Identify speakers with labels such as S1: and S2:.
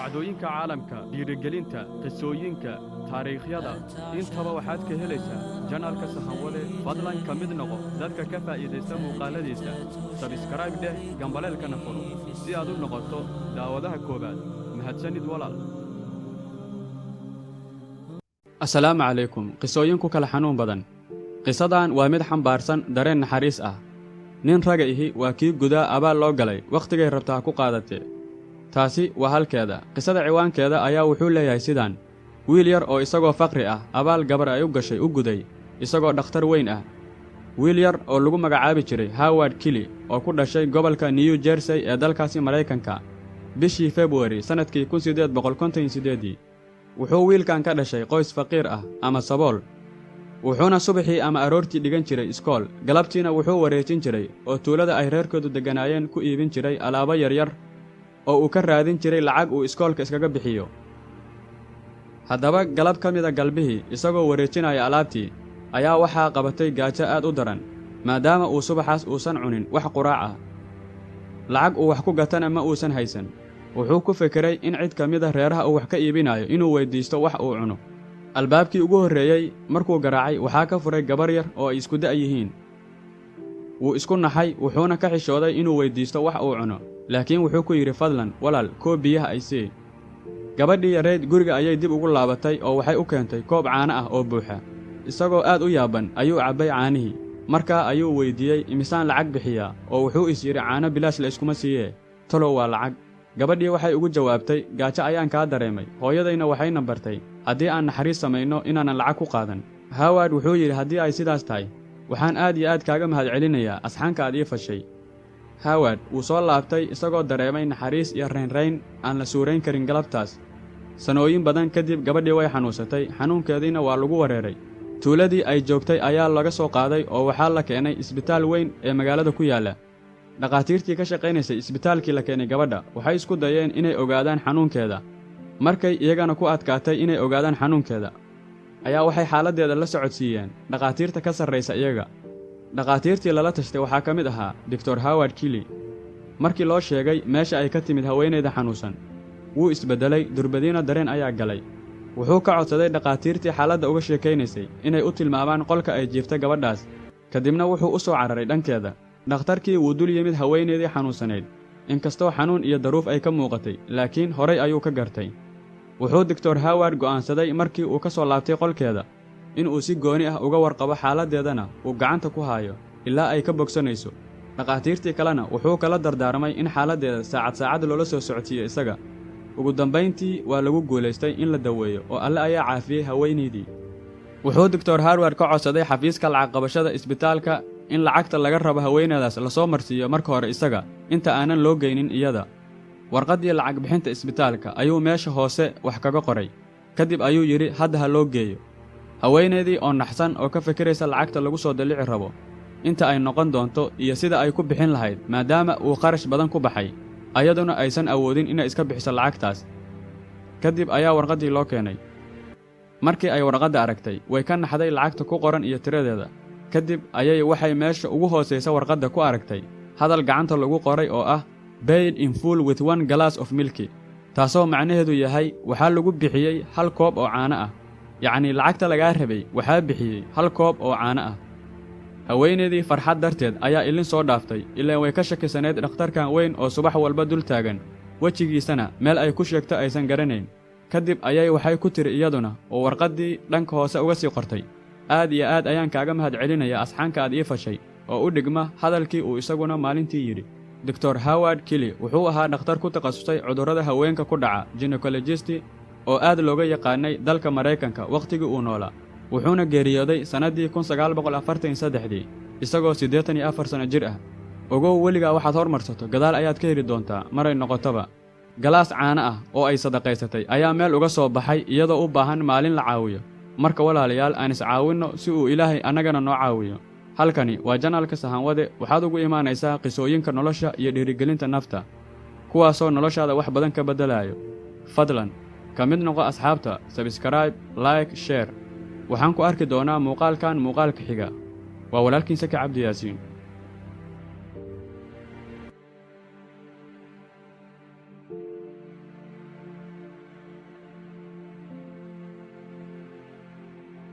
S1: dhacdooyinka caalamka, dhiirigelinta, qisooyinka, taariikhyada, intaba waxaad ka helaysaa janaalka Sahanwade. Fadlan ka mid noqo dadka ka faa'iideysta muuqaaladiisa. Subscribe dheh, gambaleelkana furo si aad u noqoto daawadaha koobaad. Mahadsanid walaal. Assalaamu calaykum. Qisooyinku kala xanuun badan. Qisadan waa mid xambaarsan dareen naxariis ah. nin raga ihi waa kii gudaa abaal loo galay wakhtigay rabtaa ku qaadatee. taasi waa halkeeda. qisada ciwaankeeda ayaa wuxuu leeyahay sidaan: wiil yar oo isagoo faqri ah abaal gabar ay u gashay u guday isagoo dhakhtar weyn ah. wiil yar oo lagu magacaabi jiray Howard Kelly oo ku dhashay gobolka New Jersey ee dalkaasi Maraykanka bishii February sanadkii 1858. wuxuu wiilkan ka dhashay qoys faqiir ah ama sabool. wuxuuna subaxii ama aroortii dhigan jiray iskool, galabtiina wuxuu wareejin jiray oo tuulada ay reerkoodu degganaayeen ku iibin jiray alaabo yaryar oo uu ka raadin jiray lacag uu iskoolka iskaga bixiyo. haddaba galab ka mida galbihii isagoo wareejinaya alaabtii ayaa waxaa qabatay gaajo aad u daran, maadaama uu subaxaas uusan cunin wax quraac ah. lacag uu wax ku gatana ma uusan haysan. wuxuu ku fekeray in cid ka mida reeraha uu wax ka iibinayo inuu weyddiisto wax uu cuno. albaabkii ugu horreeyey markuu garaacay waxaa ka furay gabar yar oo ay isku da' yihiin. wuu isku naxay, wuxuuna ka xishooday inuu weyddiisto wax uu cuno, laakiin wuxuu ku yidhi, fadlan walaal, koob biyaha ay sii. gabadhii yareyd guriga ayay dib ugu laabatay oo waxay u keentay koob caano ah oo buuxa. isagoo aad u yaaban ayuu cabbay caanihii. markaa ayuu weyddiiyey imisaan lacag bixiyaa, oo wuxuu is yidhi caano bilaash la iskuma siiyee, talow waa lacag. gabadhii waxay ugu jawaabtay, gaajo ayaan kaa dareemay, hooyadayna waxayna bartay haddii aan naxariis samayno inaanan lacag ku qaadan. Howard wuxuu yidhi, haddii ay sidaas tahay waxaan aad iyo aad kaaga mahadcelinayaa asxaanka aad ii fashay. Howard wuu soo laabtay isagoo dareemay naxariis iyo raynrayn aan la suurayn karin galabtaas. sanooyin badan kadib gabadhii way xanuunsatay, xanuunkeediina waa lagu wareeray. tuuladii ay joogtay ayaa laga soo qaaday oo waxaa la keenay isbitaal weyn ee magaalada ku yaalla. dhakhaatiirtii ka shaqaynaysay isbitaalkii la keenay gabadha waxay isku dayeen inay ogaadaan xanuunkeeda. markay iyagana ku adkaatay inay ogaadaan xanuunkeeda ayaa waxay xaaladdeeda la socodsiiyeen dhakhaatiirta ka sarraysa iyaga. dhakhaatiirtii lala tashtay waxaa ka mid ahaa Dr. Howard Kelly. markii loo sheegay meesha ay ka timid haweenayda xanuunsan, wuu isbeddelay, durbadiina dareen ayaa galay. wuxuu ka codsaday dhakhaatiirtii xaaladda uga sheekaynaysay inay u tilmaamaan qolka ay jiiftay gabadhaas. kadibna wuxuu u soo cararay dhankeeda. dhakhtarkii wuu dul yimid haweenaydii xanuunsanayd. inkastoo xanuun iyo daruuf ay ka muuqatay, laakiin horay ayuu ka gartay. wuxuu Dr. Howard go'aansaday markii uu ka soo laabtay qolkeeda inuu si gooni ah uga warqabo xaaladdeedana uu gacanta ku haayo ilaa ay ka bogsanayso. dhakhaatiirtii kalena wuxuu kala dardaarmay in xaaladdeeda saacad loola soo socodsiiyo isaga. ugu dambayntii waa lagu guulaystay in la daweeyo oo alle ayaa caafiyey haweenaydii. wuxuu Dr. Howard ka codsaday xafiiska lacag qabashada isbitaalka in lacagta laga rabo haweenaydaas la soo marsiiyo marka hore isaga inta aanan loo geynin iyada. warqaddii lacag bixinta isbitaalka ayuu meesha hoose wax kaga qoray. kadib ayuu yidhi, hadda ha loo geeyo. haweenaydii oo naxsan oo ka fikiraysa lacagta lagu soo dalici rabo inta ay noqon doonto iyo sida ay ku bixin lahayd maadaama uu kharash badan ku baxay, ayaduna aysan awoodin inay iska bixiso lacagtaas. kadib ayaa warqaddii loo keenay. markii ay warqadda aragtay way ka naxday lacagta ku qoran iyo tiradeeda. kadib ayay waxay meesha ugu hoosaysa warqadda ku aragtay hadal gacanta lagu qoray oo ah paid in full with 1 glass of milk, taasoo macnaheedu yahay waxaa lagu bixiyey 1 koob oo caano ah. yacnii lacagta lagaa rabay waxaa bixiyey 1 koob oo caano ah. haweenaydii farxad darteed ayaa ilin soo dhaaftay, ilaan way ka shakisanayd dhakhtarkan weyn oo subax walba dul taagan, wejigiisana meel ay ku sheegto aysan garanayn. kadib ayay waxay ku tiri iyaduna oo warqaddii dhanka hoose uga sii qortay, aad iyo aad ayaan kaaga mahadcelinayaa asxaanka aad ii fashay, oo u dhigma hadalkii uu isaguna maalintii yidhi. Dr. Howard Kelly wuxuu ahaa dhakhtar ku takhasusay cudurrada haweenka ku dhaca, gynecologist oo aad looga yaqaanay dalka Maraykanka wakhtigii uu noolaa. wuxuuna geeriyooday sannaddii 1943 isagoo 84 sano jir ah. ogow, weligaa waxaad hormarsato gadaal ayaad ka heli doontaa maray noqotoba. galaas caano ah oo ay sadaqaysatay ayaa meel uga soo baxay iyadoo u baahan maalin la caawiyo. marka walaalayaal, aan iscaawinno si uu Ilaahay annagana noo caawiyo. halkani waa janaalka Sahanwade. waxaad ugu imaanaysaa qisooyinka nolosha iyo dhiirigelinta nafta, kuwaasoo noloshaada wax badan ka beddelayo. fadlan ka mid noqo asxaabta. subscribe, like, share. waxaan ku arki doonaa muuqaalkan muuqaalka xiga. waa walaalkiin Saki Cabdi Yaasiin.